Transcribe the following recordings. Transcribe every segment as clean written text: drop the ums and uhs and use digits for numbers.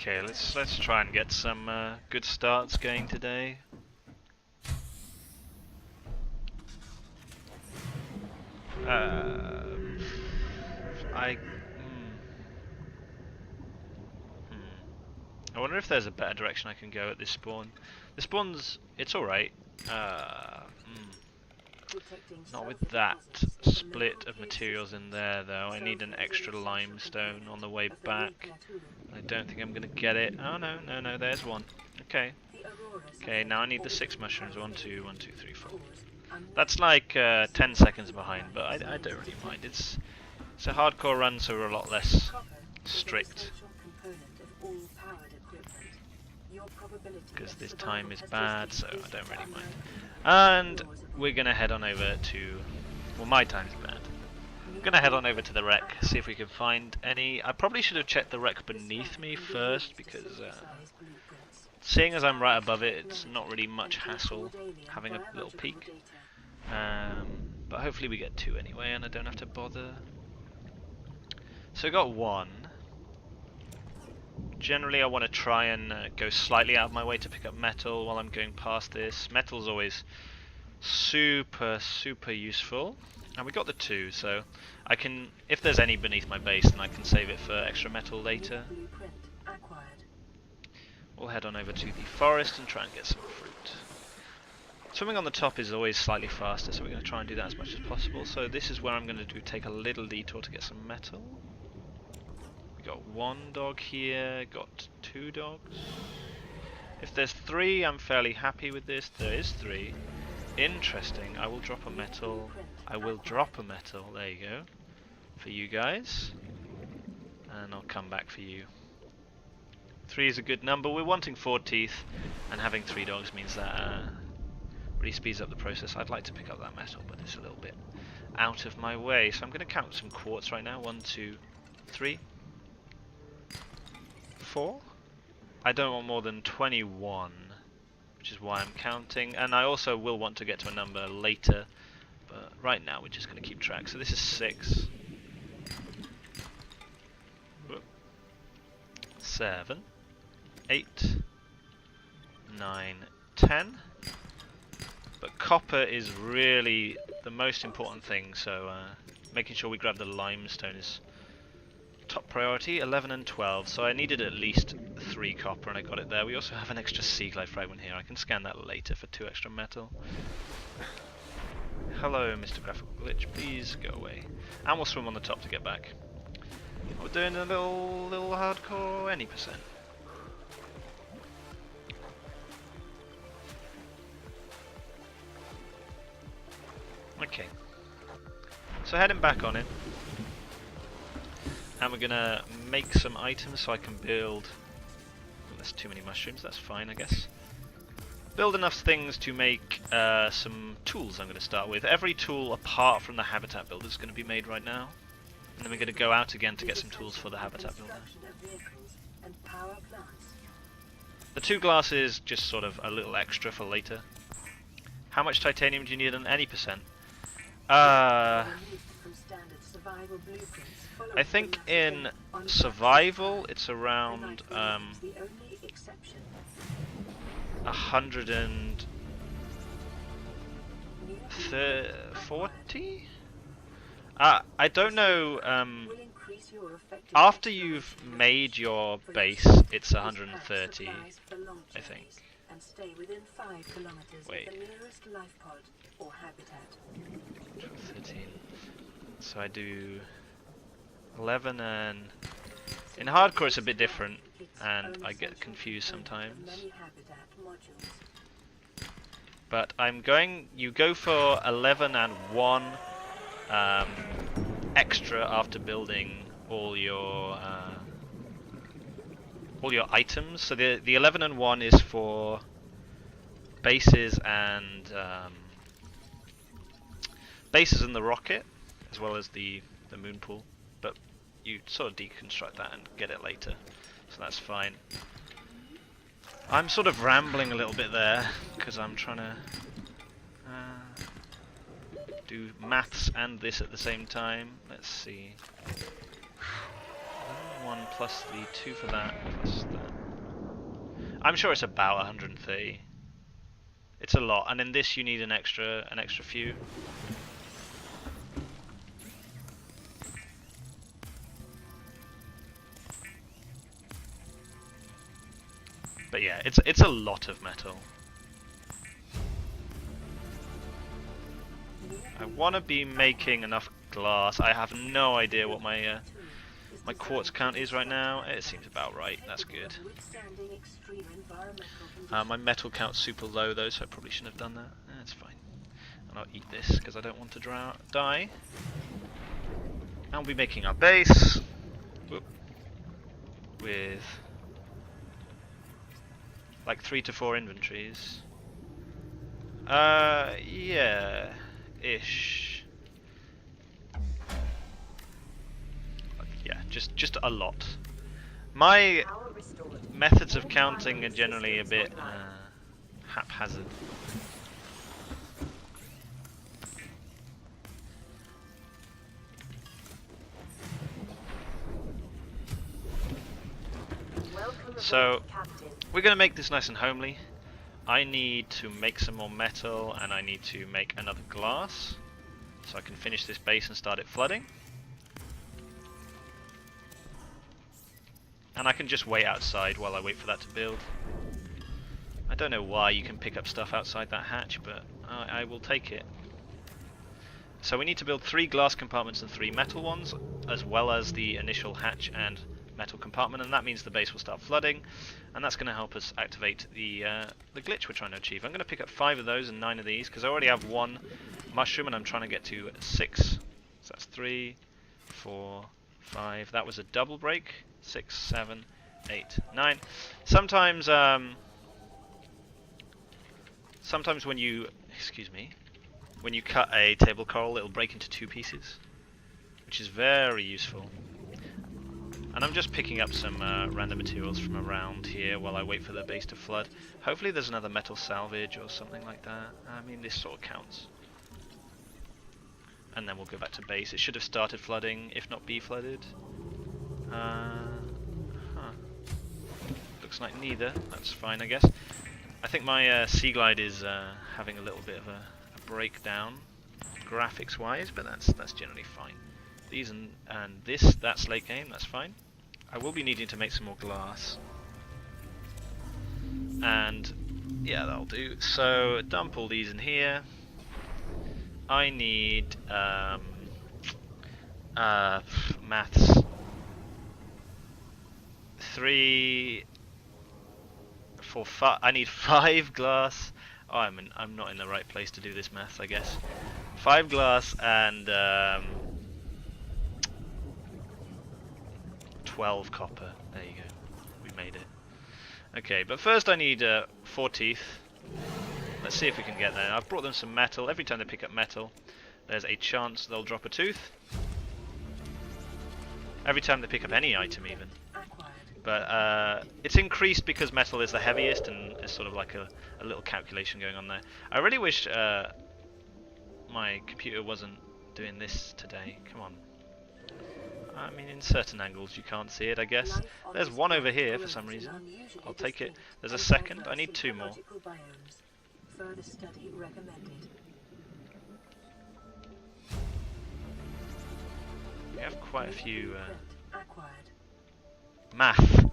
Okay, let's try and get some good starts going today. I wonder if there's a better direction I can go at this spawn. The spawn's, it's alright. Not with that split of materials in there though. I need an extra limestone on the way back. I don't think I'm gonna get it. Oh no, there's one. Okay. Okay, now I need the 6 mushrooms. 1, 2, 1, 2, 3, 4. That's like 10 seconds behind, but I don't really mind. It's a hardcore run, so we're a lot less strict. Because this time is bad, so I don't really mind. And we're gonna head on over to, well, my time's bad. I'm gonna head on over to the wreck, see if we can find any. I probably should have checked the wreck beneath me first, because seeing as I'm right above it, it's not really much hassle having a little peek. But hopefully we get 2 anyway, and I don't have to bother. So I got 1. Generally I want to try and go slightly out of my way to pick up metal while I'm going past this. Metal's always super useful. And we got the 2, so I can, if there's any beneath my base, then I can save it for extra metal later. We'll head on over to the forest and try and get some fruit. Swimming on the top is always slightly faster, so we're going to try and do that as much as possible. So this is where I'm going to take a little detour to get some metal. Got 1 dog here, got 2 dogs. If there's 3, I'm fairly happy with this. There is 3. Interesting. I will drop a metal. I will drop a metal. There you go. For you guys. And I'll come back for you. 3 is a good number. We're wanting 4 teeth, and having 3 dogs means that really speeds up the process. I'd like to pick up that metal, but it's a little bit out of my way. So I'm going to count some quartz right now. 1, 2, 3. 4. I don't want more than 21, which is why I'm counting, and I also will want to get to a number later, but right now we're just going to keep track. So this is 6, 7, 8, 9, 10, but copper is really the most important thing, so making sure we grab the limestone is top priority. 11 and 12, so I needed at least 3 copper and I got it there. We also have an extra sea glide fragment here. I can scan that later for 2 extra metal. Hello, Mr. Graphical Glitch, please go away. And we'll swim on the top to get back. We're doing a little hardcore any percent. Okay, so heading back on it. And we're gonna make some items so I can build. Well, there's too many mushrooms, that's fine, I guess. Build enough things to make some tools. I'm gonna start with. Every tool apart from the habitat builder is gonna be made right now. And then we're gonna go out again to get some tools for the habitat builder. The 2 glass is just sort of a little extra for later. How much titanium do you need on any percent? I think in survival it's around 140? I don't know, after you've made your base it's 130, I think. Wait. 13. So I do 11 and... In hardcore it's a bit different and I get confused sometimes. But I'm going... You go for 11 and 1 extra after building all your items. So the 11 and 1 is for bases and bases in the rocket, as well as the moon pool, but you sort of deconstruct that and get it later, so that's fine. I'm sort of rambling a little bit there because I'm trying to do maths and this at the same time. Let's see. 1 plus the 2 for that, plus that. I'm sure it's about 130. It's a lot, and in this you need an extra few. But yeah, it's a lot of metal. I want to be making enough glass. I have no idea what my my quartz count is right now. It seems about right. That's good. My metal count's super low though, so I probably shouldn't have done that. That's fine. And I'll eat this because I don't want to die. And we'll be making our base. Whoop. With like 3 to 4 inventories. Yeah, ish. Yeah, just a lot. My methods of counting are generally a bit haphazard. So we're going to make this nice and homely. I need to make some more metal, and I need to make another glass so I can finish this base and start it flooding. And I can just wait outside while I wait for that to build. I don't know why you can pick up stuff outside that hatch, but I will take it. So we need to build 3 glass compartments and 3 metal ones, as well as the initial hatch and metal compartment, and that means the base will start flooding, and that's going to help us activate the glitch we're trying to achieve. I'm going to pick up 5 of those and 9 of these, because I already have 1 mushroom and I'm trying to get to 6. So that's 3, 4, 5. That was a double break. 6, 7, 8, 9. Sometimes when you cut a table coral, it'll break into 2 pieces, which is very useful. And I'm just picking up some random materials from around here while I wait for the base to flood. Hopefully there's another metal salvage or something like that. I mean, this sort of counts. And then we'll go back to base. It should have started flooding, if not be flooded. Looks like neither. That's fine, I guess. I think my Sea Glide is having a little bit of a breakdown, graphics-wise, but that's generally fine. These and this, that's late game. That's fine. I will be needing to make some more glass, and yeah, that'll do. So dump all these in here. I need maths. 3, 4, 5. I need 5 glass. Oh, I'm not in the right place to do this maths, I guess. 5 glass and 12 copper. There you go. We made it. Okay, but first I need 4 teeth. Let's see if we can get there. I've brought them some metal. Every time they pick up metal, there's a chance they'll drop a tooth. Every time they pick up any item, even. But it's increased because metal is the heaviest, and it's sort of like a little calculation going on there. I really wish my computer wasn't doing this today. Come on. I mean, in certain angles you can't see it, I guess. There's one over here for some reason. I'll take it. There's a second. I need 2 more. We have quite a few... Math.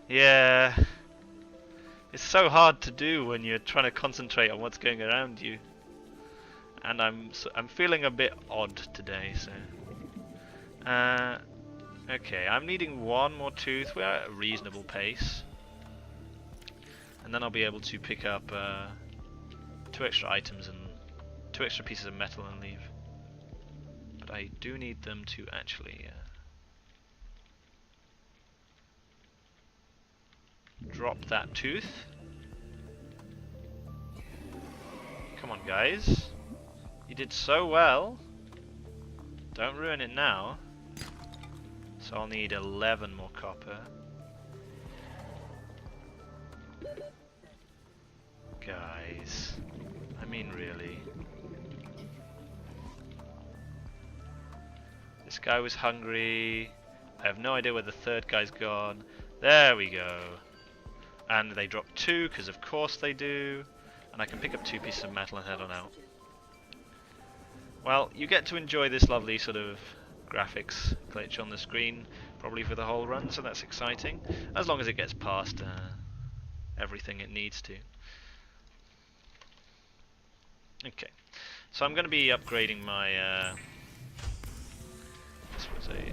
Yeah. It's so hard to do when you're trying to concentrate on what's going around you. And I'm feeling a bit odd today, so... okay, I'm needing 1 more tooth. We're at a reasonable pace. And then I'll be able to pick up 2 extra items and 2 extra pieces of metal and leave. But I do need them to actually drop that tooth. Come on, guys. You did so well. Don't ruin it now. So I'll need 11 more copper. Guys, I mean really. This guy was hungry. I have no idea where the third guy's gone. There we go. And they drop 2, because of course they do. And I can pick up 2 pieces of metal and head on out. Well, you get to enjoy this lovely sort of graphics glitch on the screen, probably for the whole run, so that's exciting. As long as it gets past everything it needs to. Okay, so I'm going to be upgrading my... this was a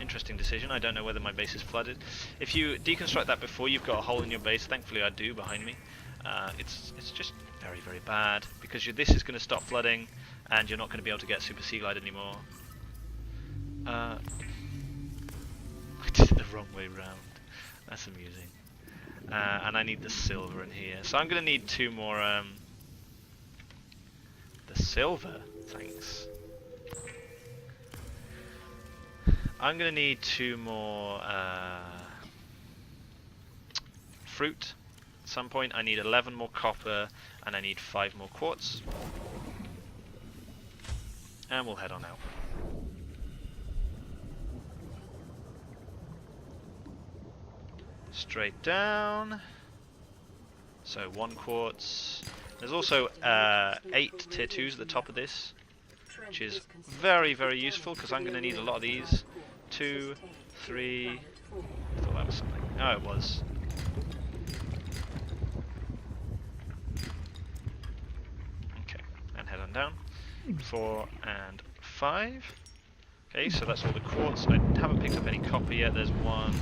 interesting decision. I don't know whether my base is flooded. If you deconstruct that before you've got a hole in your base, thankfully I do behind me, it's just very, very bad, because this is going to stop flooding, and you're not going to be able to get Super Sea Glide anymore. I did it the wrong way round. That's amusing. And I need the silver in here. So I'm going to need 2 more... the silver? Thanks. I'm going to need 2 more fruit. At some point I need 11 more copper, and I need 5 more quartz. And we'll head on out. Straight down. So 1 quartz. There's also 8 tier 2s at the top of this, which is very, very useful, because I'm going to need a lot of these. 2, 3... I thought that was something. Oh, it was. Okay, and head on down. 4 and 5. Okay, so that's all the quartz. I haven't picked up any copper yet. There's 1.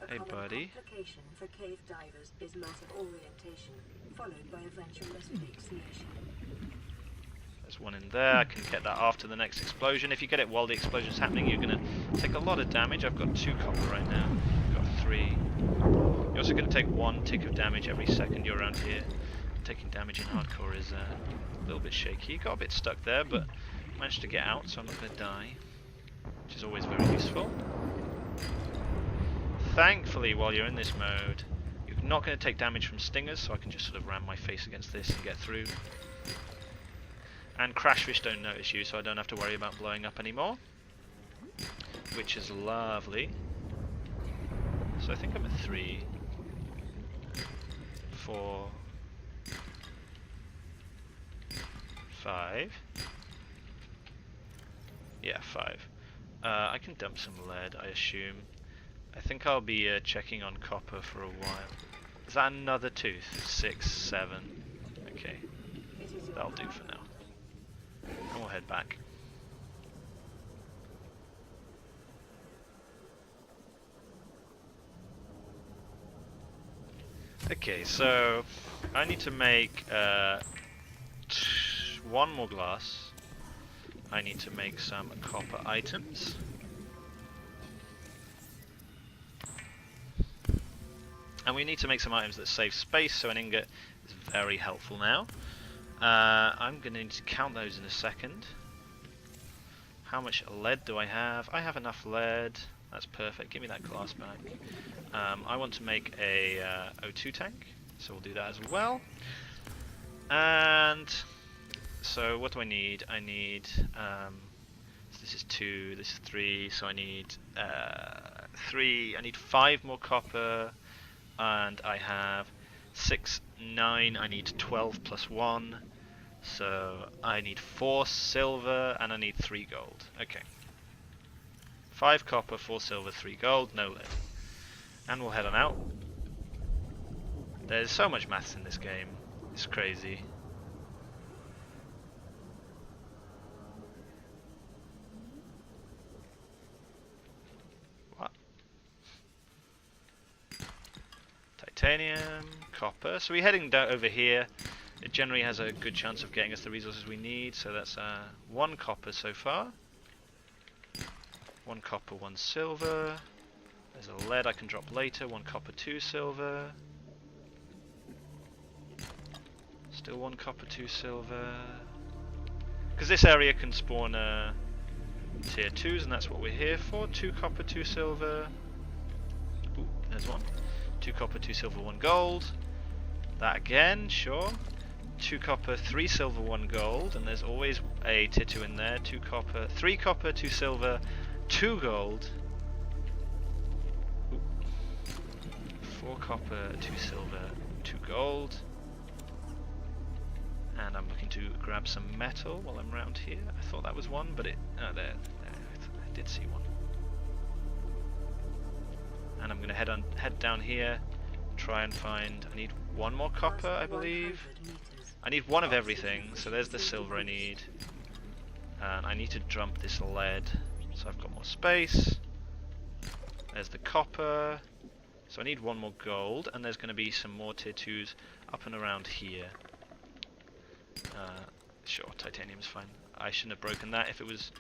Hey, buddy. For cave divers is massive orientation, followed by eventual asphyxiation. There's 1 in there. I can get that after the next explosion. If you get it while the explosion's happening, you're going to take a lot of damage. I've got 2 copper right now. I've got 3. You're also going to take 1 tick of damage every second you're around here. Taking damage in hardcore is a little bit shaky. Got a bit stuck there, but managed to get out, so I'm not going to die, which is always very useful. Thankfully, while you're in this mode, you're not going to take damage from stingers, so I can just sort of ram my face against this and get through. And crashfish don't notice you, so I don't have to worry about blowing up anymore, which is lovely. So I think I'm at 3, 4, 5. Yeah, 5. I can dump some lead, I assume. I think I'll be checking on copper for a while. Is that another tooth? 6, 7. Okay, that'll do for now. And we'll head back. Okay, so I need to make 1 more glass. I need to make some copper items. And we need to make some items that save space, so an ingot is very helpful now. I'm going to need to count those in a second. How much lead do I have? I have enough lead. That's perfect. Give me that glass back. I want to make a O2 tank, so we'll do that as well. And so what do I need? I need... so this is 2, this is 3, so I need 3. I need 5 more copper. And I have 6, 9, I need 12 plus 1, so I need 4 silver and I need 3 gold. Okay. 5 copper, 4 silver, 3 gold, no lead. And we'll head on out. There's so much maths in this game, it's crazy. Titanium, copper. So we're heading down over here. It generally has a good chance of getting us the resources we need. So that's 1 copper so far. 1 copper, 1 silver. There's a lead I can drop later. 1 copper, 2 silver. Still 1 copper, 2 silver. Because this area can spawn tier 2s, and that's what we're here for. 2 copper, 2 silver. Ooh, there's 1. 2 copper, 2 silver, 1 gold. That again, sure. 2 copper, 3 silver, 1 gold, and there's always a tier 2 in there. 2 copper, 3 copper, 2 silver, 2 gold. Ooh. 4 copper, 2 silver, 2 gold. And I'm looking to grab some metal while I'm around here. I thought that was one, but there, I did see one. And I'm going to head down here, try and find. I need 1 more copper, I believe. I need 1 of everything. So there's the silver I need, and I need to dump this lead. So I've got more space. There's the copper. So I need 1 more gold, and there's going to be some more tier 2s up and around here. Sure, titanium's fine. I shouldn't have broken that. If it was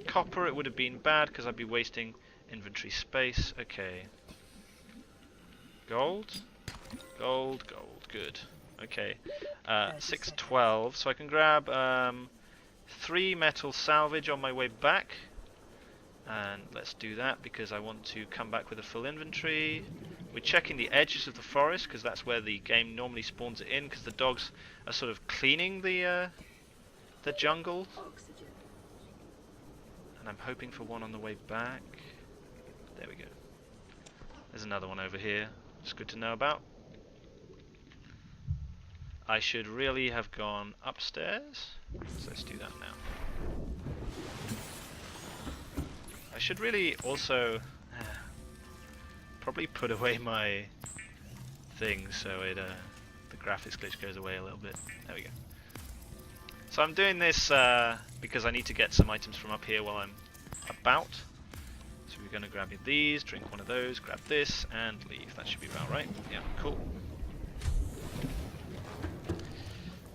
copper, it would have been bad because I'd be wasting inventory space. Okay. Gold? Gold, gold. Good. Okay. 612. So I can grab 3 metal salvage on my way back. And let's do that because I want to come back with a full inventory. We're checking the edges of the forest because that's where the game normally spawns it in, because the dogs are sort of cleaning the jungle. And I'm hoping for one on the way back. There we go. There's another one over here. It's good to know about. I should really have gone upstairs. So let's do that now. I should really also probably put away my thing so it the graphics glitch goes away a little bit. There we go. So I'm doing this because I need to get some items from up here while I'm about. So we're going to grab these, drink one of those, grab this, and leave. That should be about right. Yeah, cool.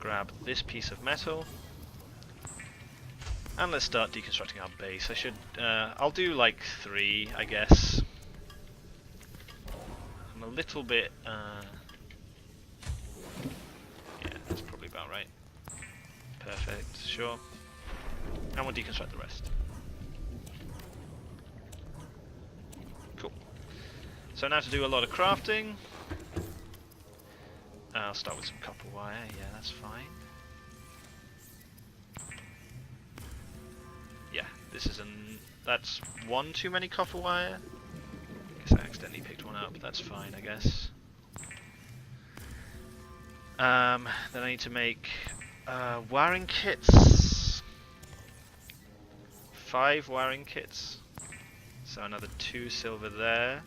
Grab this piece of metal. And let's start deconstructing our base. I'll do like 3, I guess. I'm a little bit, yeah, that's probably about right. Perfect, sure. And we'll deconstruct the rest. Cool. So now to do a lot of crafting. I'll start with some copper wire, yeah, that's fine. Yeah, that's 1 too many copper wire. Guess I accidentally picked one up, but that's fine, I guess. Then I need to make wiring kits. 5 wiring kits. So another 2 silver there.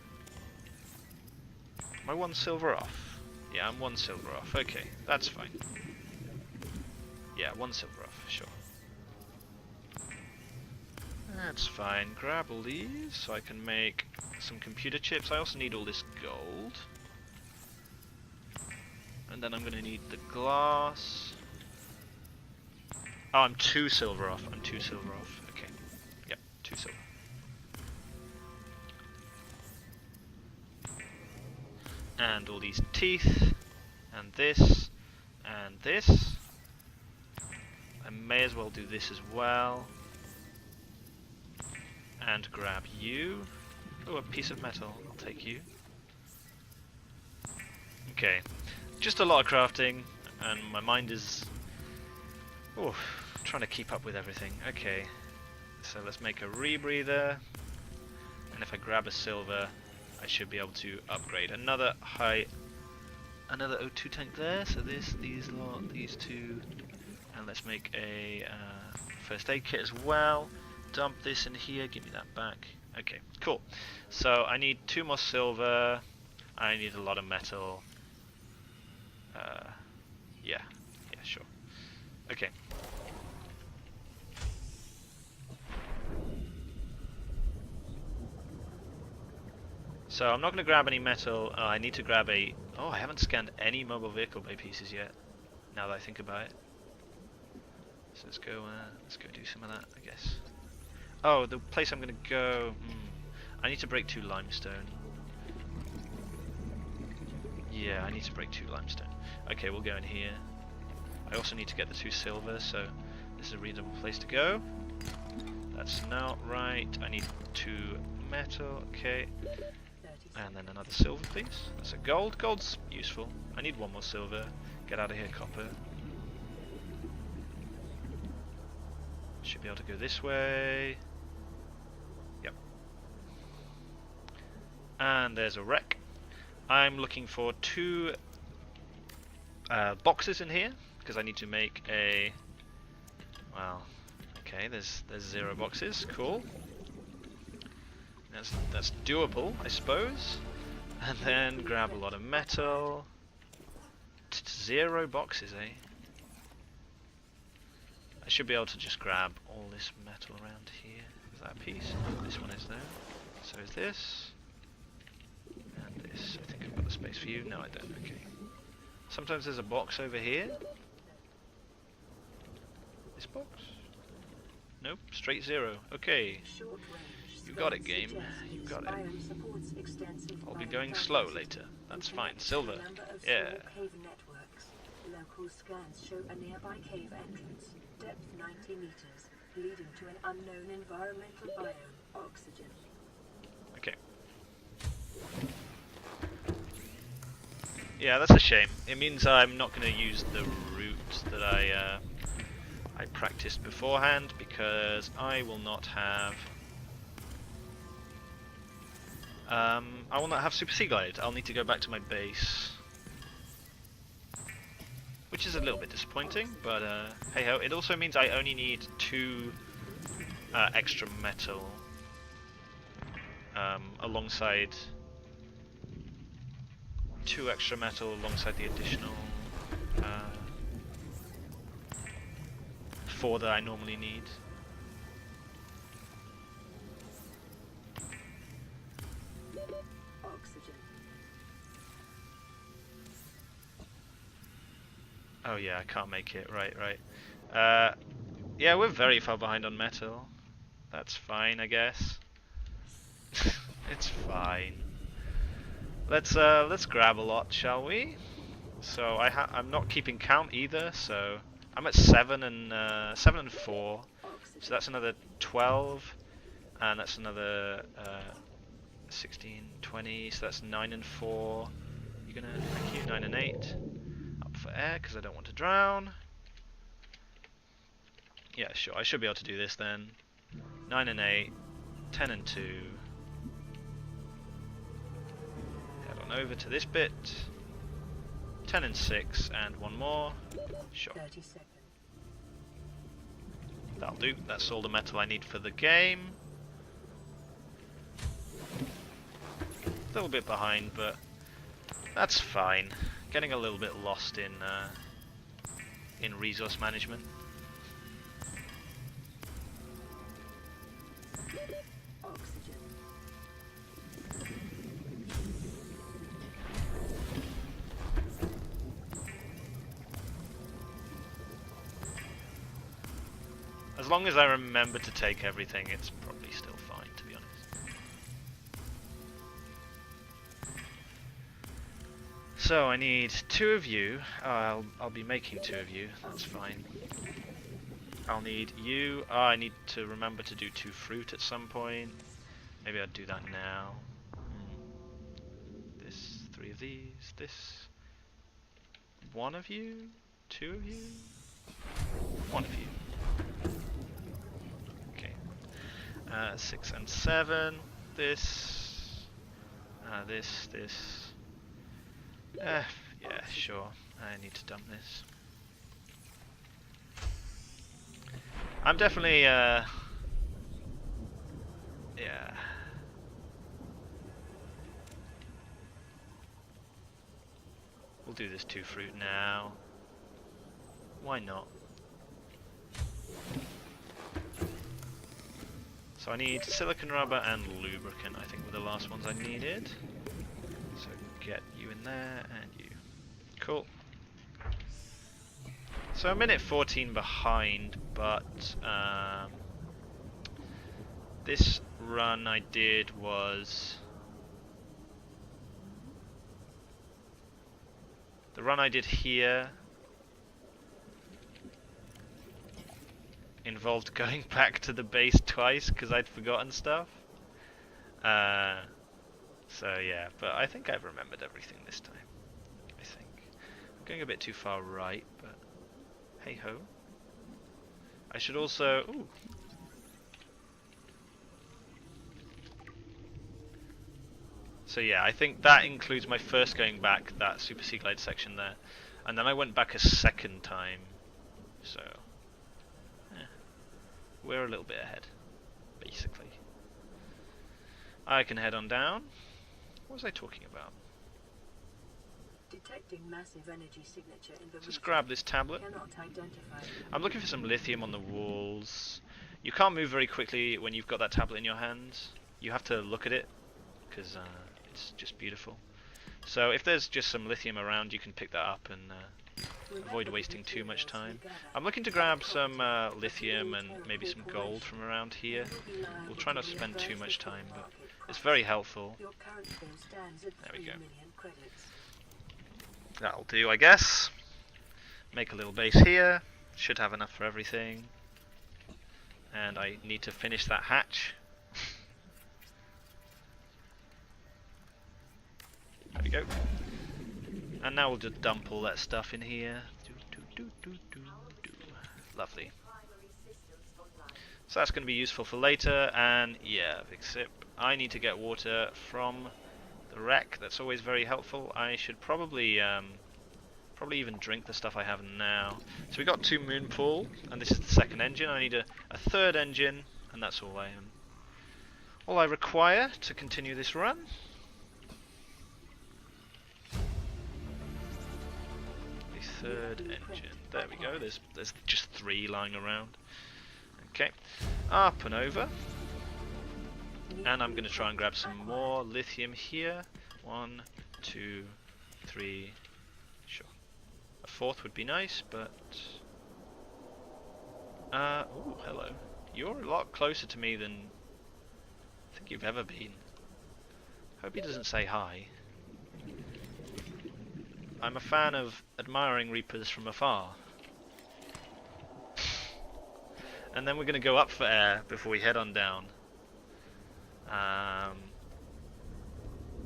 Am I 1 silver off? Yeah, I'm 1 silver off. Okay, that's fine. Yeah, 1 silver off, sure. That's fine. Grab all these so I can make some computer chips. I also need all this gold. And then I'm going to need the glass. Oh, I'm 2 silver off. I'm 2 silver off. Okay. Yep, 2 silver. And all these teeth. And this. And this. I may as well do this as well. And grab you. Oh, a piece of metal. I'll take you. Okay. Just a lot of crafting, and my mind is trying to keep up with everything. Okay. So let's make a rebreather. And if I grab a silver, I should be able to upgrade another O2 tank there. So these lot, these 2. And let's make a first aid kit as well. Dump this in here, give me that back. Okay, cool. So I need 2 more silver. I need a lot of metal. Yeah, sure. Okay. So I'm not going to grab any metal. I need to grab a... Oh, I haven't scanned any mobile vehicle bay pieces yet, now that I think about it. So let's go do some of that, I guess. Oh, the place I'm going to go... I need to break 2 limestone. Yeah, I need to break 2 limestone. Okay, we'll go in here. I also need to get the 2 silver, so this is a reasonable place to go. That's not right. I need 2 metal, okay. And then another silver, please. That's a gold. Gold's useful. I need 1 more silver. Get out of here, copper. Should be able to go this way. Yep. And there's a wreck. I'm looking for 2 boxes in here because I need to make a. Well, okay. There's 0 boxes. Cool. That's doable, I suppose. And then grab a lot of metal. 0 boxes, eh? I should be able to just grab all this metal around here. Is that a piece? No, this one is there. So is this. And this. I think I've got the space for you. No, I don't. Okay. Sometimes there's a box over here. This box? Nope. Straight 0. Okay. You got it, game. You got it. I'll be going slow later. That's fine. Silver. Yeah. Local scans show a nearby cave entrance, depth 90 meters, leading to an unknown environmental biome, oxygen. Okay. Yeah, that's a shame. It means I'm not going to use the route that I practiced beforehand, because I will not have Super Sea Glide. I'll need to go back to my base, which is a little bit disappointing, but hey ho. It also means I only need 2 extra metal alongside 2 extra metal alongside the additional 4 that I normally need. Oxygen. Oh yeah, I can't make it. Right. Yeah, we're very far behind on metal. That's fine, I guess. It's fine. Let's grab a lot, shall we? So I'm not keeping count either. So I'm at 7 and 4. So that's another 12, and that's another 16, 20. So that's 9 and 4. You're gonna thank you. 9 and 8. Up for air because I don't want to drown. Yeah, sure. I should be able to do this then. 9 and 8. 10 and 2. Head on over to this bit. 10 and 6 and 1 more. Sure. 30 seconds. That'll do. That's all the metal I need for the game. A little bit behind, but that's fine. Getting a little bit lost in resource management. Oxygen. As long as I remember to take everything, it's probably still fine, to be honest. So I need 2 of you. Oh, I'll be making 2 of you. That's fine. I'll need you. Oh, I need to remember to do 2 fruit at some point. Maybe I'll do that now. This, 3 of these. This. 1 of you. 2 of you. 1 of you. 6 and 7. This. This. Yeah, sure. I need to dump this. I'm definitely, yeah. We'll do this 2 fruit now. Why not? So I need silicon rubber and lubricant, I think were the last ones I needed. So get you in there and you. Cool. So I'm in at 14 behind, but this run I did was... The run I did here involved going back to the base twice because I'd forgotten stuff. So yeah, but I think I've remembered everything this time. I think. I'm going a bit too far right, but hey ho. I should also... Ooh. So yeah, I think that includes my first going back, that Super Sea Glide section there. And then I went back a second time. So, yeah, we're a little bit ahead, basically. I can head on down. What was I talking about? Detecting massive energy signature in the Just region. grab this tablet. Cannot identify. I'm looking for some lithium on the walls. You can't move very quickly when you've got that tablet in your hands. You have to look at it, because it's just beautiful. So if there's just some lithium around, you can pick that up and avoid wasting too much time. I'm looking to grab some lithium and maybe some gold from around here. We'll try not to spend too much time, but it's very helpful. Your current bill stands at There we 3 go. million credits. That'll do, I guess. Make a little base here. Should have enough for everything. And I need to finish that hatch. There we go. And now we'll just dump all that stuff in here. Lovely. So that's going to be useful for later. And yeah, big sip. I need to get water from the wreck. That's always very helpful. I should probably even drink the stuff I have now. So we got 2 moon pool, and this is the second engine. I need a third engine, and that's all I require to continue this run. The third engine. There we go. There's just 3 lying around. Okay, up and over. And I'm going to try and grab some more lithium here. 1, 2, 3. Sure. A 4th would be nice, but... oh, hello. You're a lot closer to me than I think you've ever been. Hope he doesn't say hi. I'm a fan of admiring Reapers from afar. And then we're going to go up for air before we head on down.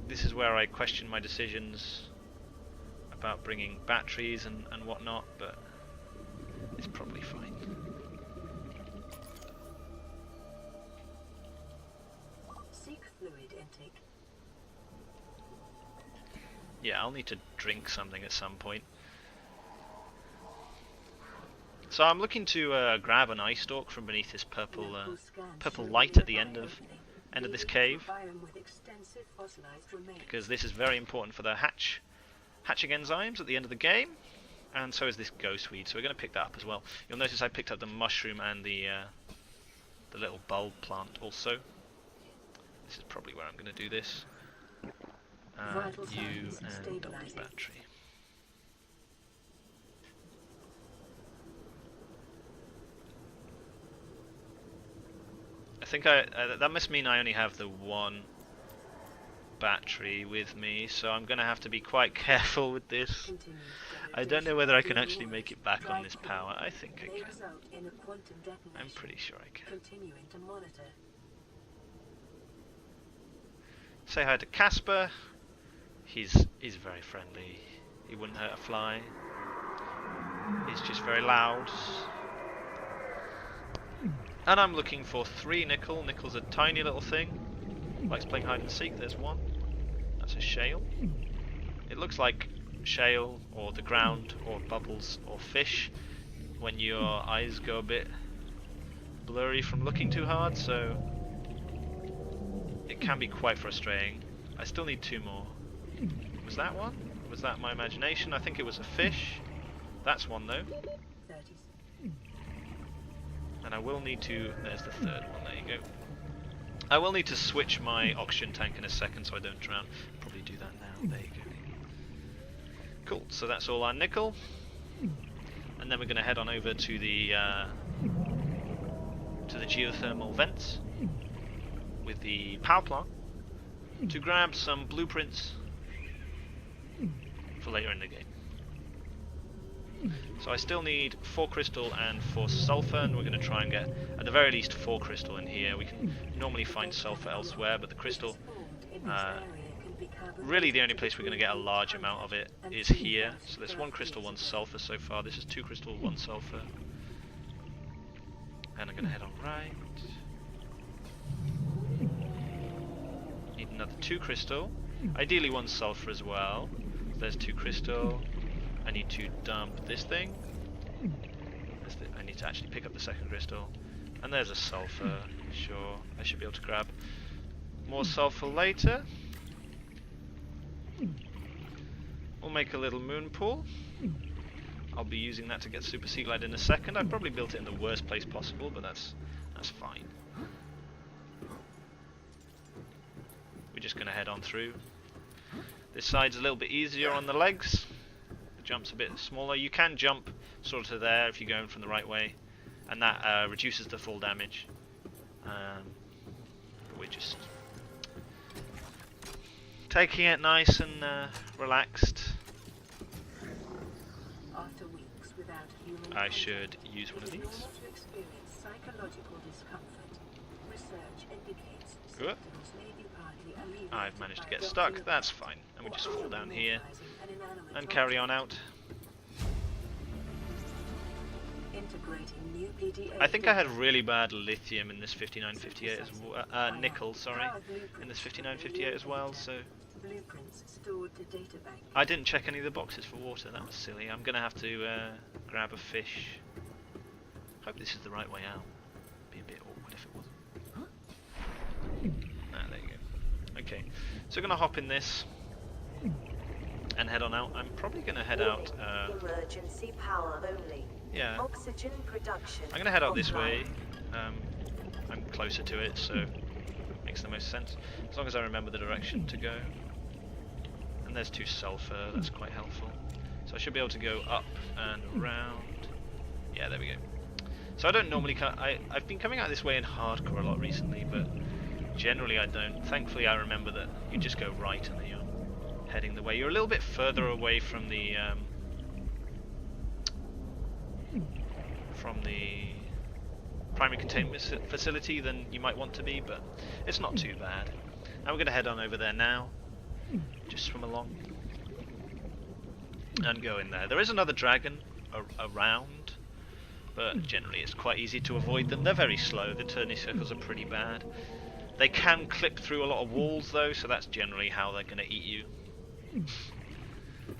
This is where I question my decisions about bringing batteries and whatnot, but it's probably fine. Seek fluid intake. Yeah, I'll need to drink something at some point. So I'm looking to grab an eye stalk from beneath this purple light at the end of this cave, because this is very important for the hatching enzymes at the end of the game, and so is this ghost weed. So we're going to pick that up as well. You'll notice I picked up the mushroom and the little bulb plant also. This is probably where I'm going to do this. You and double battery. I think that must mean I only have the 1 battery with me, so I'm going to have to be quite careful with this. I don't know whether I can actually make it back on this power. I think I can. I'm pretty sure I can. Say hi to Casper. He's very friendly. He wouldn't hurt a fly. He's just very loud. And I'm looking for 3 nickel. Nickel's a tiny little thing. Likes playing hide and seek. There's 1. That's a shale. It looks like shale, or the ground, or bubbles, or fish when your eyes go a bit blurry from looking too hard, so it can be quite frustrating. I still need 2 more. Was that one? Was that my imagination? I think it was a fish. That's 1 though. And I will need to... There's the 3rd one, there you go. I will need to switch my oxygen tank in a second so I don't drown. Probably do that now, there you go. Cool, so that's all our nickel. And then we're going to head on over to the geothermal vents with the power plant to grab some blueprints for later in the game. So I still need 4 crystal and 4 sulfur, and we're going to try and get at the very least 4 crystal in here. We can normally find sulfur elsewhere, but the crystal, really the only place we're going to get a large amount of it is here. So there's 1 crystal, 1 sulfur so far. This is 2 crystal, 1 sulfur. And I'm going to head on right. Need another 2 crystal. Ideally 1 sulfur as well. There's 2 crystal. I need to dump this thing. I need to actually pick up the 2nd crystal. And there's a sulfur. Sure, I should be able to grab more sulfur later. We'll make a little moon pool. I'll be using that to get Super Sea Glide in a second. I probably built it in the worst place possible, but that's fine. We're just going to head on through. This side's a little bit easier on the legs. The jump's a bit smaller. You can jump sort of there if you're going from the right way, and that reduces the fall damage. But we're just taking it nice and relaxed. After weeks without human I should use one of these. normal to experience psychological discomfort. Research indicates Good. symptoms may be partly alleviated I've managed to by get Dr. stuck, that's fine. And we just fall down here an inanimate and carry on out. integrating new PDA I think I had really bad lithium in this 5958 as well, nickel, sorry, in this 5958 as well, so blueprints stored to data bank. I didn't check any of the boxes for water, that was silly. I'm going to have to grab a fish. Hope this is the right way out. Be a bit awkward if it wasn't. Ah, there you go. Okay, so we're going to hop in this and head on out. I'm probably going to head out... emergency power only. yeah, Oxygen production. I'm going to head out this way. I'm closer to it, so makes the most sense. As long as I remember the direction to go. And there's 2 sulfur, that's quite helpful. So I should be able to go up and around. Yeah, there we go. So I don't normally I've been coming out this way in hardcore a lot recently, but generally I don't. Thankfully I remember that you just go right and then you're heading the way. You're a little bit further away from the primary containment facility than you might want to be, but it's not too bad. And we're going to head on over there now. Just swim along and go in there. There is another dragon around, but generally it's quite easy to avoid them. They're very slow. The turning circles are pretty bad. They can clip through a lot of walls though, so that's generally how they're going to eat you.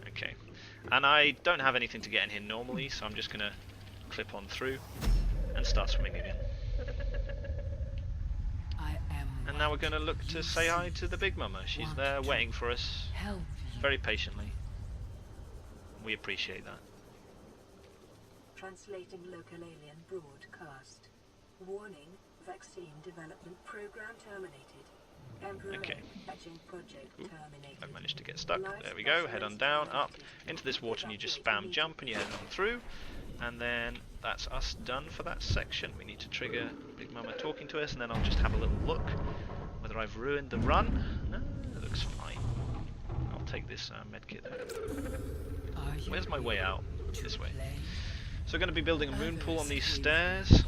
Okay, and I don't have anything to get in here normally, so I'm just going to clip on through and start swimming again. And now we're going to look to say hi to the Big Mama. She's there waiting for us very patiently. We appreciate that. Translating local alien broadcast. Warning, vaccine development program terminated. Emperor Okay. Etching project terminated. I've managed to get stuck. There we go. Head on down, up into this water, and you just spam jump and you head on through. And then that's us done for that section. We need to trigger Big Mama talking to us, and then I'll just have a little look whether I've ruined the run. No, it looks fine. I'll take this medkit. Where's my way out? This way. So we're going to be building a moon pool on these stairs,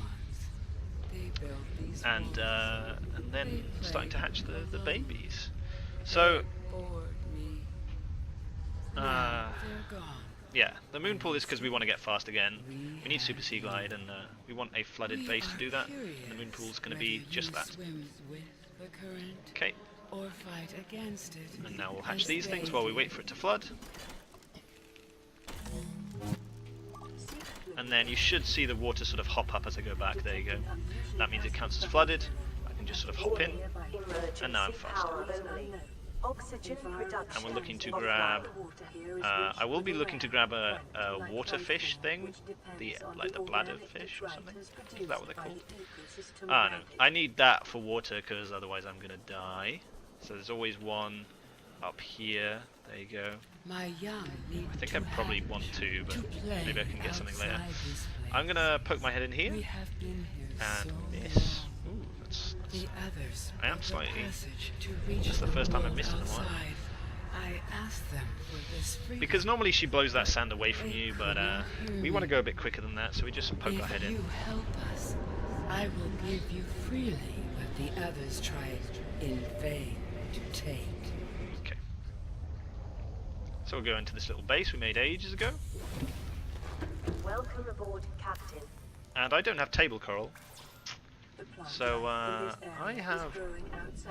and then starting to hatch the babies. So yeah, the moon pool is because we want to get fast again. We need Super Sea Glide, and we want a flooded base to do that. And the moon pool is going to be just that. Okay. And now we'll hatch these things while we wait for it to flood. And then you should see the water sort of hop up as I go back. There you go. That means it counts as flooded. I can just sort of hop in, and now I'm faster. And we're looking to grab. I will be looking to grab a water fish thing, like the bladder fish or something. Is that what they're called? Ah no, I need that for water because otherwise I'm gonna die. So there's always one up here. There you go. I think I probably want to, but maybe I can get something later. I'm gonna poke my head in here and miss. Ooh, that's I am slightly. That's the first time I've missed in a while. Because normally she blows that sand away from you, but we want to go a bit quicker than that, so we just poke our head in. I will give you freely what the others tried in vain to take. Okay. So we'll go into this little base we made ages ago. Welcome aboard, Captain. And I don't have table coral. So I have.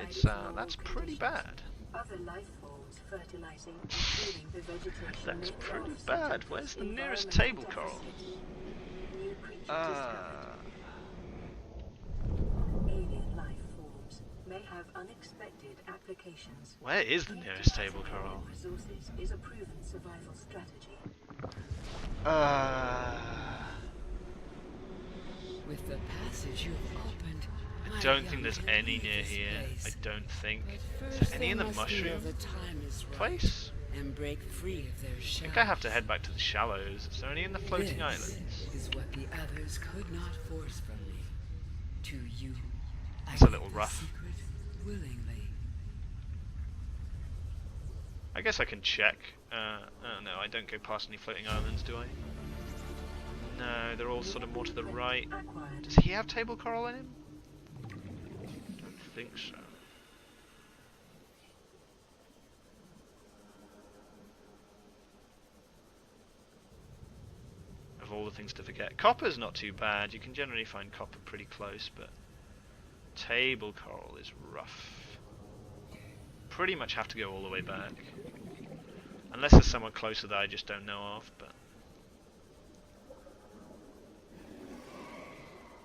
It's that's pretty bad. Other life forms fertilizing and fueling the vegetation. That's made pretty of bad. subject Where's the to nearest environmental table coral? deficit. New creature discovered. Alien life forms may have unexpected applications. Where is the nearest table coral? Resources is a proven survival strategy. With the passage you've opened, I don't think there's any near here. I don't think. Is there any in the mushroom place? And break free of their I shells. think I have to head back to the shallows. Is there any in the floating islands? Is what the others could not force from me. To you, It's a I little give the rough. secret willingly. I guess I can check. Oh no, I don't go past any floating islands, do I? No, they're all sort of more to the right. Does he have table coral in him? Don't think so. Of all the things to forget. Copper's not too bad. You can generally find copper pretty close, but table coral is rough. Pretty much have to go all the way back. Unless there's somewhere closer that I just don't know of, but...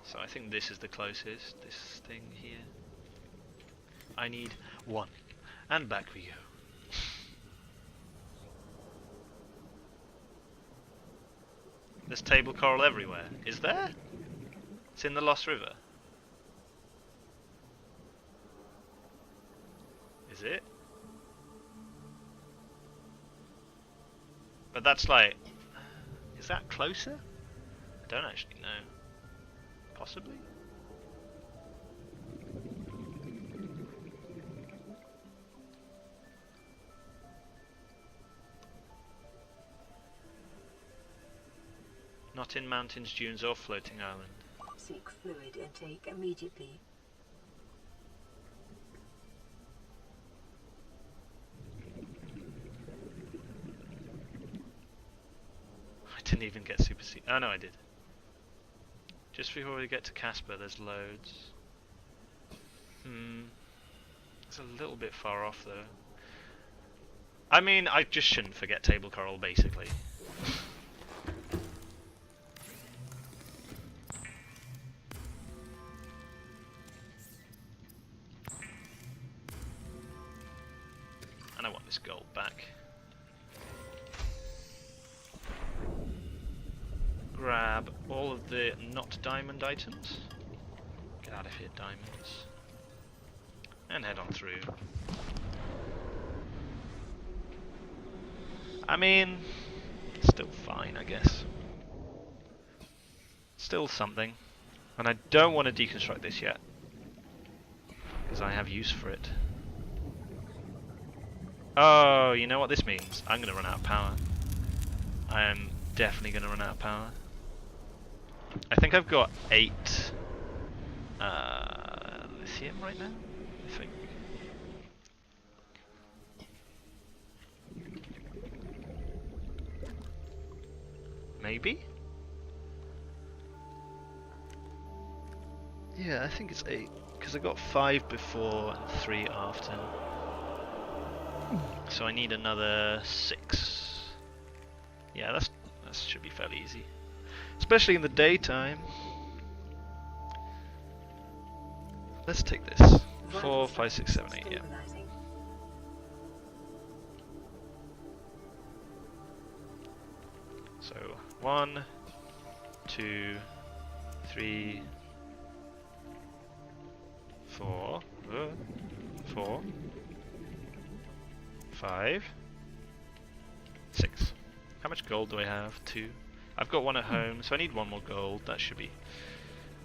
So I think this is the closest, this thing here. I need one. And back we go. There's table coral everywhere. Is there? It's in the Lost River. Is it? But that's like... is that closer? I don't actually know. Possibly? Not in mountains, dunes or floating island. Seek fluid intake immediately. I didn't even get super sea. Oh no, I did. Just before we get to Casper, there's loads. It's a little bit far off though. I mean, I just shouldn't forget table coral, basically. And I want this gold back. Grab all of the not diamond items. Get out of here, diamonds. And head on through. I mean, still fine, I guess. Still something. And I don't want to deconstruct this yet, because I have use for it. Oh, you know what this means? I'm going to run out of power. I am definitely going to run out of power. I think I've got 8 lithium right now, I think. Maybe? Yeah, I think it's 8, because I got 5 before and 3 after. So I need another 6. Yeah, that should be fairly easy. Especially in the daytime. Let's take this. 4, 5, 6, 7, 8, yeah. So 1, 2, 3, 4, 4, 5, 6. How much gold do I have? 2. I've got 1 at home, so I need 1 more gold. That should be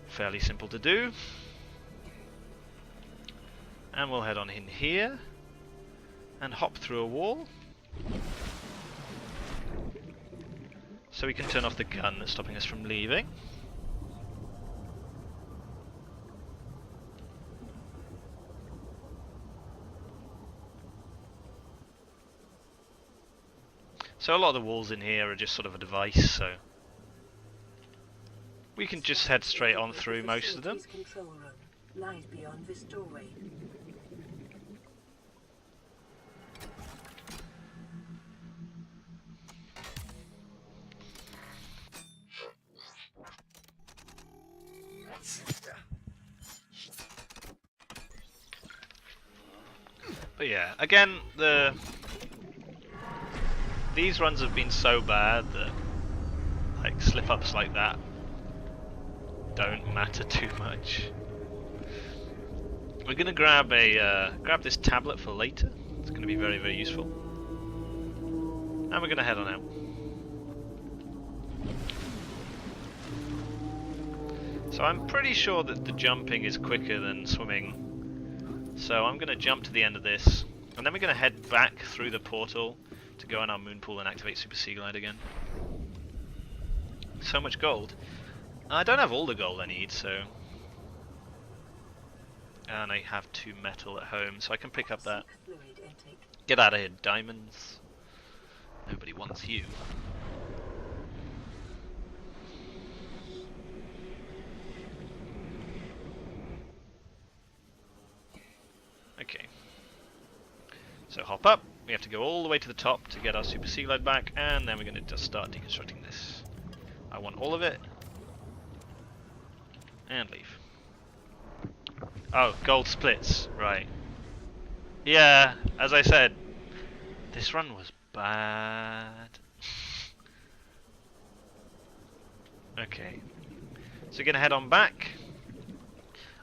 fairly simple to do. And we'll head on in here and hop through a wall, so we can turn off the gun that's stopping us from leaving. So a lot of the walls in here are just sort of a device, so we can just head straight on through most of them. Control room lies beyond this doorway. yeah, again, these runs have been so bad that like slip-ups like that don't matter too much. We're gonna grab this tablet for later. It's gonna be very, very useful. And we're gonna head on out. So I'm pretty sure that the jumping is quicker than swimming. So I'm gonna jump to the end of this, and then we're gonna head back through the portal to go in our moon pool and activate Super Sea Glide again. So much gold. I don't have all the gold I need, so... And I have 2 metal at home, so I can pick up that. Get out of here, diamonds. Nobody wants you. Okay. So hop up. We have to go all the way to the top to get our Super Sea Glide back, and then we're going to just start deconstructing this. I want all of it. And leave. Oh, gold splits. Right. Yeah, as I said, this run was bad. Okay. So we're going to head on back.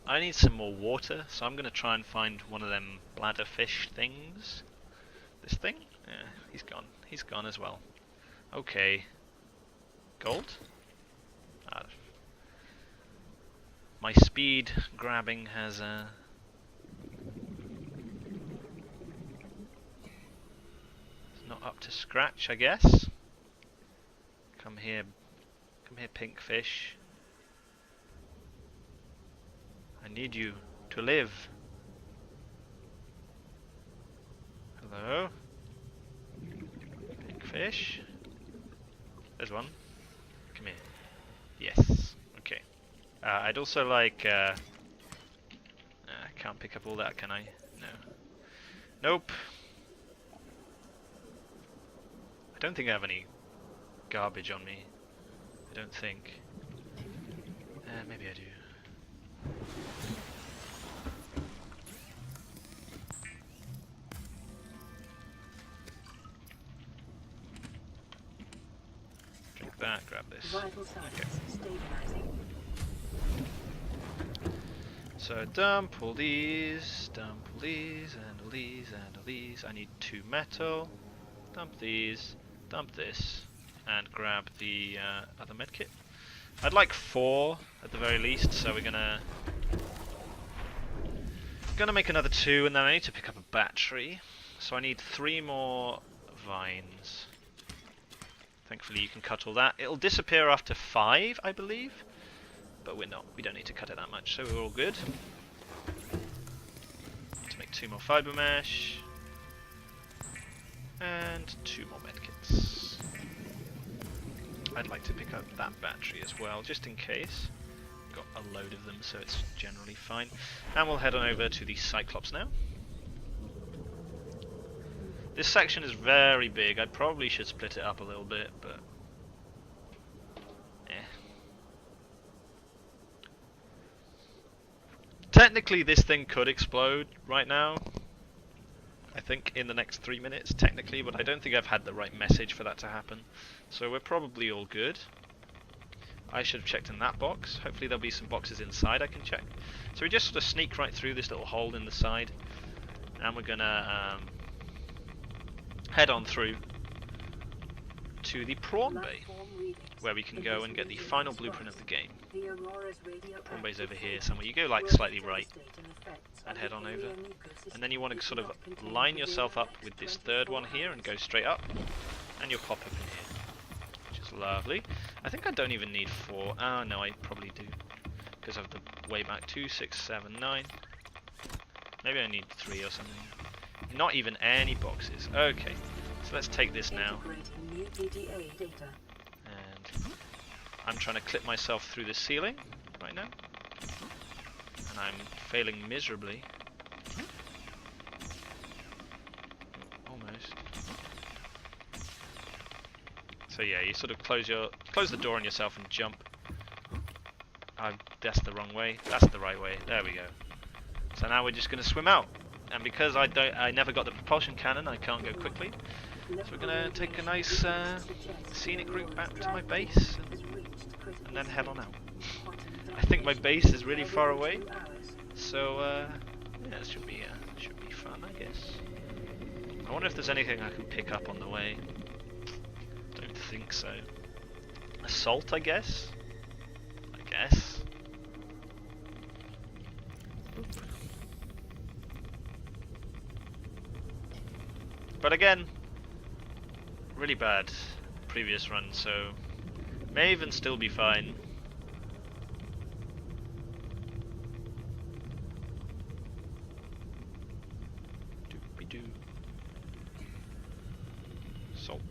I need some more water, so I'm going to try and find one of them bladderfish things. This thing? Yeah, he's gone. He's gone as well. Okay. Gold? My speed grabbing has it's not up to scratch, I guess. Come here, pink fish. I need you to live. Hello? Pink fish? There's one. Come here. Yes. Okay. I'd also like... I can't pick up all that, can I? No. Nope. I don't think I have any garbage on me. I don't think. Maybe I do. Drink that, grab this. Vital signs Okay. stabilizing. So dump all these, and all these, and all these. I need 2 metal. Dump these, dump this, and grab the other medkit. I'd like 4 at the very least, so we're gonna make another 2, and then I need to pick up a battery. So I need 3 more vines. Thankfully you can cut all that. It'll disappear after 5, I believe. But we don't need to cut it that much, so we're all good. To make 2 more fiber mesh. And 2 more medkits. I'd like to pick up that battery as well, just in case. Got a load of them, so it's generally fine. And we'll head on over to the Cyclops now. This section is very big. I probably should split it up a little bit, but... Technically this thing could explode right now. I think in the next 3 minutes, technically, but I don't think I've had the right message for that to happen. So we're probably all good. I should have checked in that box. Hopefully there'll be some boxes inside I can check. So we just sort of sneak right through this little hole in the side. And we're gonna head on through to the prawn bay, where we can go and get the final blueprint of the game. Prawn bay's over here somewhere. You go like slightly right and head on over. And then you want to sort of line yourself up with this 3rd one here and go straight up. And you'll pop up in here, which is lovely. I think I don't even need 4. Oh no, I probably do, because of the way back 2, 6, 7, 9. Maybe I need 3 or something. Not even any boxes. Okay, so let's take this now. And I'm trying to clip myself through the ceiling right now. And I'm failing miserably. Almost. So yeah, you sort of close the door on yourself and jump. That's the wrong way. That's the right way. There we go. So now we're just going to swim out. and because I never got the propulsion cannon, I can't go quickly. So we're gonna take a nice scenic route back to my base and then head on out. I think my base is really far away, so yeah, it should be fun, I guess. I wonder if there's anything I can pick up on the way. Don't think so. Assault, I guess. But again, really bad previous run, so may even still be fine. Doopy-doo. Salt.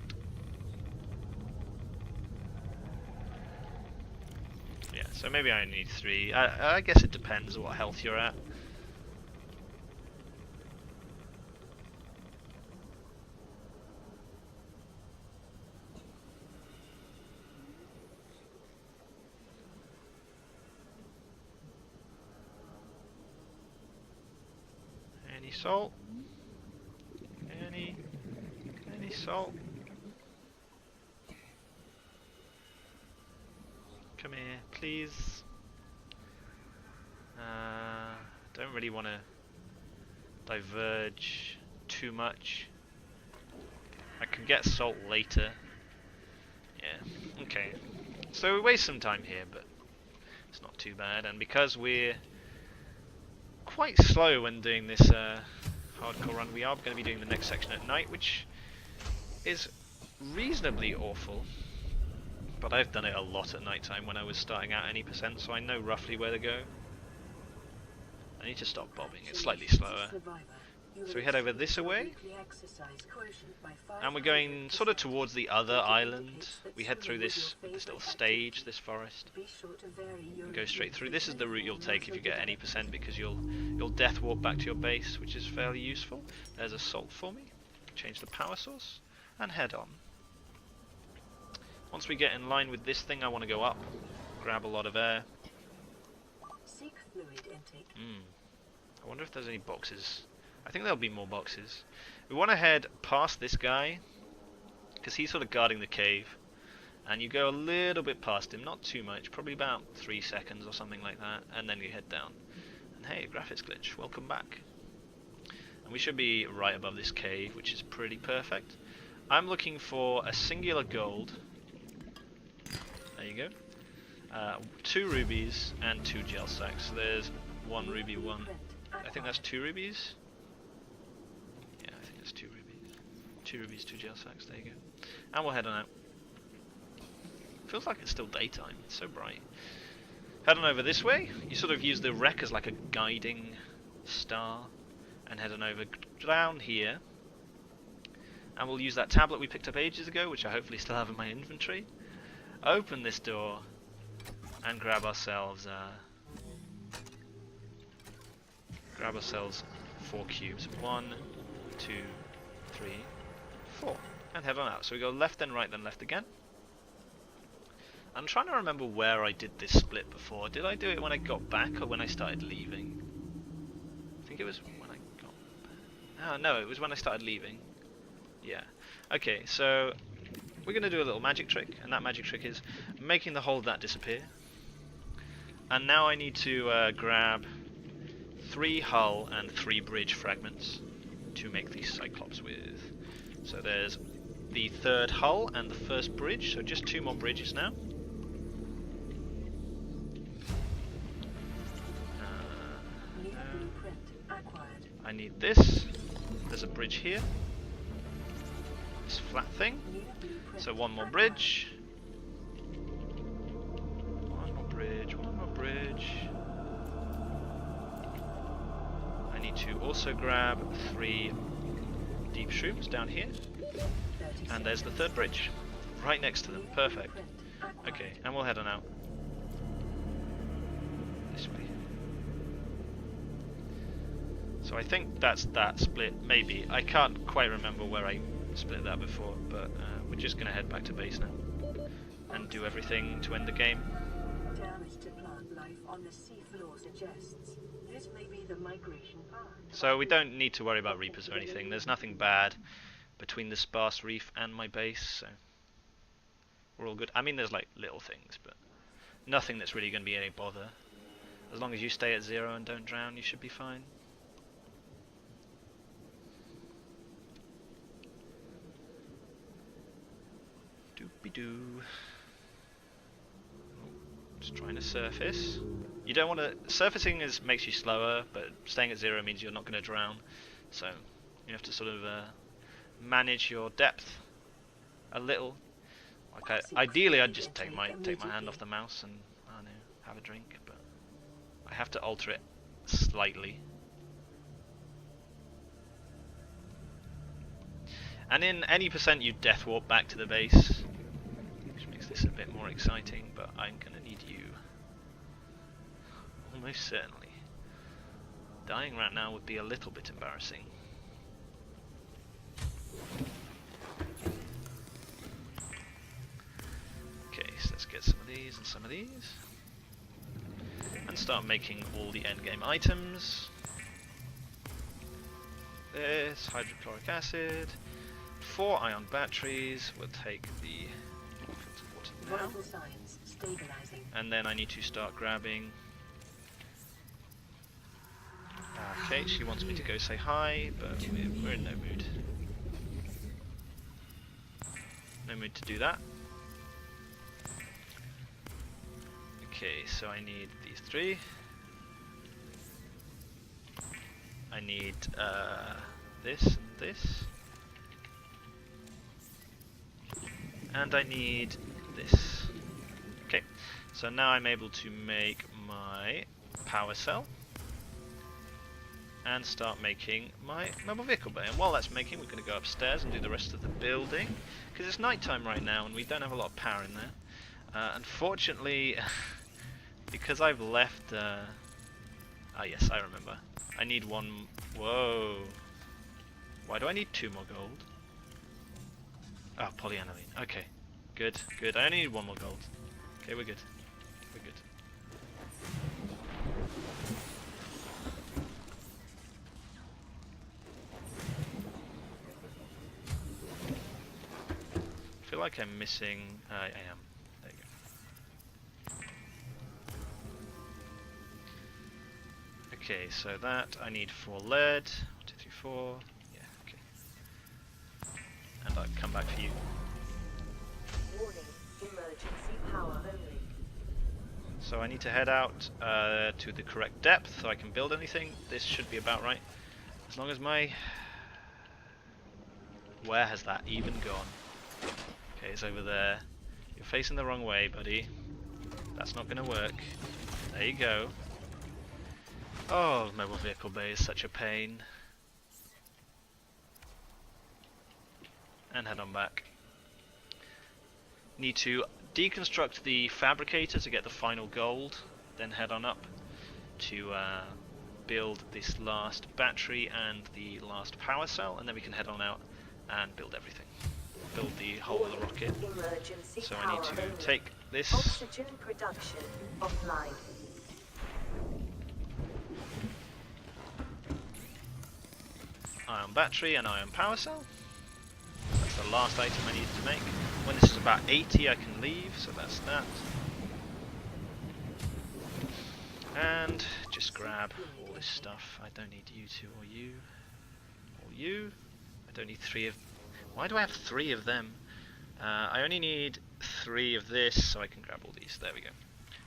Yeah, so maybe I need 3. I guess it depends what health you're at. Any salt? Any salt? Come here, please. Don't really want to diverge too much. I can get salt later. Yeah, okay. So we waste some time here, but it's not too bad. And because we're quite slow when doing this hardcore run, we are going to be doing the next section at night, which is reasonably awful. But I've done it a lot at night time when I was starting out any percent, so I know roughly where to go. I need to stop bobbing, it's slightly slower. So we head over this way, and we're going sort of towards the other island. We head through this little stage, this forest, and go straight through. This is the route you'll take if you get any percent, because you'll death walk back to your base, which is fairly useful. There's a salt for me. Change the power source and head on. Once we get in line with this thing, I want to go up, grab a lot of air. Seek fluid intake. I wonder if there's any boxes. I think there'll be more boxes. We want to head past this guy, because he's sort of guarding the cave. And you go a little bit past him, not too much, probably about 3 seconds or something like that, and then you head down. And hey, graphics glitch, welcome back. And we should be right above this cave, which is pretty perfect. I'm looking for a singular gold. There you go. 2 rubies and 2 gel sacks. So there's 1 ruby, 1. I think that's 2 rubies. Yeah, I think that's 2 rubies. 2 rubies, 2 gel sacks. There you go. And we'll head on out. Feels like it's still daytime. It's so bright. Head on over this way. You sort of use the wreck as like a guiding star, and head on over down here. And we'll use that tablet we picked up ages ago, which I hopefully still have in my inventory. Open this door and grab ourselves 4 cubes. 1, 2, 3, 4. And head on out. So we go left, then right, then left again. I'm trying to remember where I did this split before. Did I do it when I got back or when I started leaving? I think it was when I got back. Oh no, it was when I started leaving. Yeah. Okay, so we're going to do a little magic trick, and that magic trick is making the whole of that disappear. And now I need to grab 3 hull and 3 bridge fragments to make these Cyclops with. So there's the 3rd hull and the 1st bridge, so just 2 more bridges now. I need this. There's a bridge here. This flat thing. So 1 more bridge. 1 more bridge, 1 more bridge. I need to also grab 3 deep shrooms down here. And there's the 3rd bridge. Right next to them. Perfect. Okay, and we'll head on out. This way. So I think that's that split, maybe. I can't quite remember where I split that before, but we're just going to head back to base now and do everything to end the game. Damage to plant life on the seafloor suggests. This may be the migration path. So we don't need to worry about Reapers or anything. There's nothing bad between the sparse reef and my base, so we're all good. I mean, there's like little things, but nothing that's really going to be any bother. As long as you stay at 0 and don't drown, you should be fine. Doopy-doo. Just trying to surface. You don't want to... Surfacing makes you slower, but staying at 0 means you're not going to drown. So you have to sort of manage your depth a little. Like ideally, I'd just take my hand off the mouse and I don't know, have a drink, but I have to alter it slightly. And in any percent, you death warp back to the base, which makes this a bit more exciting. But I'm gonna need you. Almost certainly. Dying right now would be a little bit embarrassing. Okay, so let's get some of these and some of these. And start making all the endgame items. This, hydrochloric acid. 4 ion batteries. We'll take the filtered water now. Vital signs stabilizing. And then I need to start grabbing... Okay, she wants me to go say hi, but we're in no mood. No mood to do that. Okay, so I need these 3. I need this and this. And I need this. Okay, so now I'm able to make my power cell. And start making my mobile vehicle bay. And while that's making, we're going to go upstairs and do the rest of the building. Because it's nighttime right now and we don't have a lot of power in there. Unfortunately, because I've left... Ah yes, I remember. I need 1... Whoa. Why do I need 2 more gold? Oh, polyaniline. Okay. Good, good. I only need 1 more gold. Okay, we're good. We're good. I feel like I'm missing... I am. There you go. Okay, so that I need 4 lead. 1, 2, 3, 4. Yeah, okay. And I'll come back for you. Warning, emergency power only. So I need to head out to the correct depth so I can build anything. This should be about right. As long as my... Where has that even gone? Okay, it's over there. You're facing the wrong way, buddy. That's not going to work. There you go. Oh, mobile vehicle bay is such a pain. And head on back. Need to deconstruct the fabricator to get the final gold, then head on up to build this last battery and the last power cell, and then we can head on out and build everything. Build the whole of the rocket. Emergency So I need power to only. take this. Oxygen production offline. Ion battery and ion power cell. That's the last item I need to make. When this is about 80 I can leave, so that's that. And just grab all this stuff. I don't need you two or you. Or you. I don't need 3 of... Why do I have 3 of them? I only need 3 of this, so I can grab all these. There we go.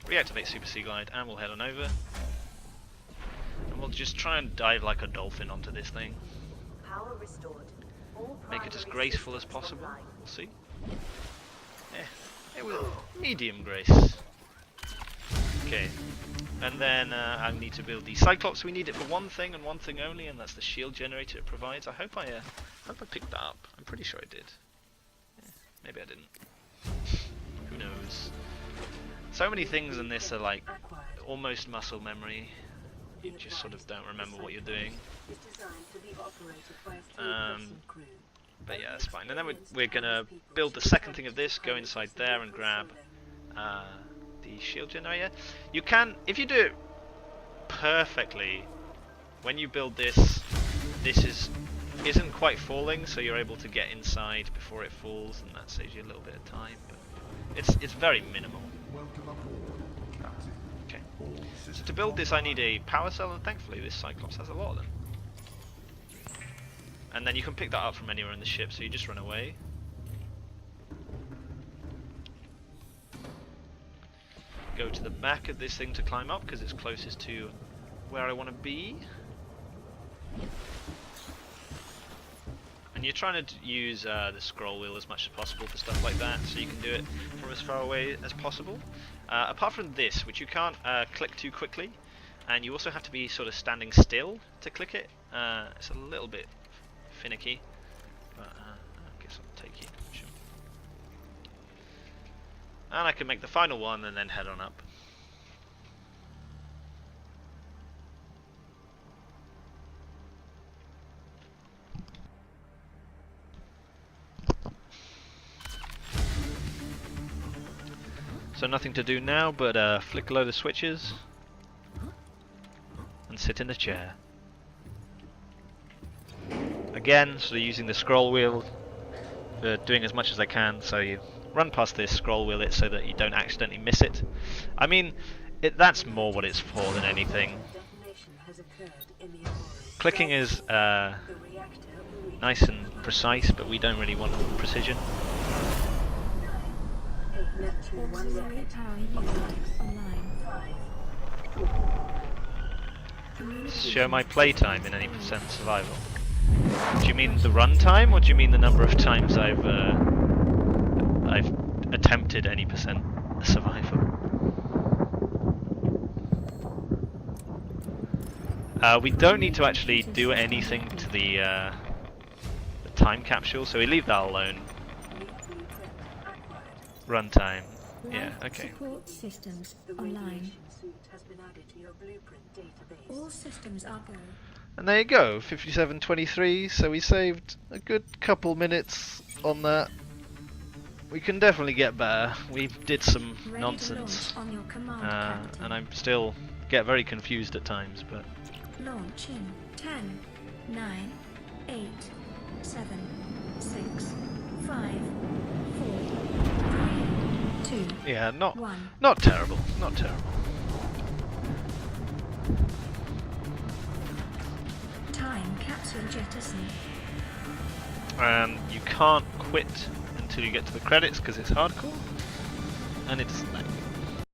Reactivate Super Sea Glide, and we'll head on over. And we'll just try and dive like a dolphin onto this thing. Power restored. All Make it as primary graceful as systems possible. online. We'll see. It will medium grace. Okay. And then I need to build the Cyclops. We need it for one thing and one thing only, and that's the shield generator it provides. I hope I picked that up. I'm pretty sure I did. Yeah, maybe I didn't. Who knows? So many things in this are like almost muscle memory. You just sort of don't remember what you're doing. But yeah, that's fine. And then we're gonna build the second thing of this, go inside there and grab the shield generator. You can, if you do it perfectly, when you build this, isn't quite falling, so you're able to get inside before it falls, and that saves you a little bit of time. But it's very minimal. Okay. So to build this, I need a power cell, and thankfully this Cyclops has a lot of them. And then you can pick that up from anywhere in the ship, so you just run away. Go to the back of this thing to climb up, because it's closest to where I want to be. And you're trying to use the scroll wheel as much as possible for stuff like that, so you can do it from as far away as possible. Apart from this, which you can't click too quickly, and you also have to be sort of standing still to click it. It's a little bit finicky, but I guess I'll take it. Sure. And I can make the final one and then head on up. So nothing to do now but flick a load of switches and sit in the chair. Again, sort of using the scroll wheel for doing as much as I can, so you run past this, scroll wheel it so that you don't accidentally miss it. I mean, that's more what it's for than anything. Clicking is nice and precise, but we don't really want precision. Auxiliary power units online. Show my playtime in any percent survival. Do you mean the run time, or do you mean the number of times I've attempted any percent survival? We don't need to actually do anything to the time capsule, so we leave that alone. Runtime. Yeah, okay. Support systems online. All systems are go. And there you go, 57:23, so we saved a good couple minutes on that. We can definitely get better. We did some nonsense. On your command, and I still get very confused at times, but... Launch in 10, 9, 8, 7, 6, 5, 4, 3, 2, yeah, not 1. not terrible, not terrible. Time capsule jettison. And you can't quit until you get to the credits because it's hardcore, and it's like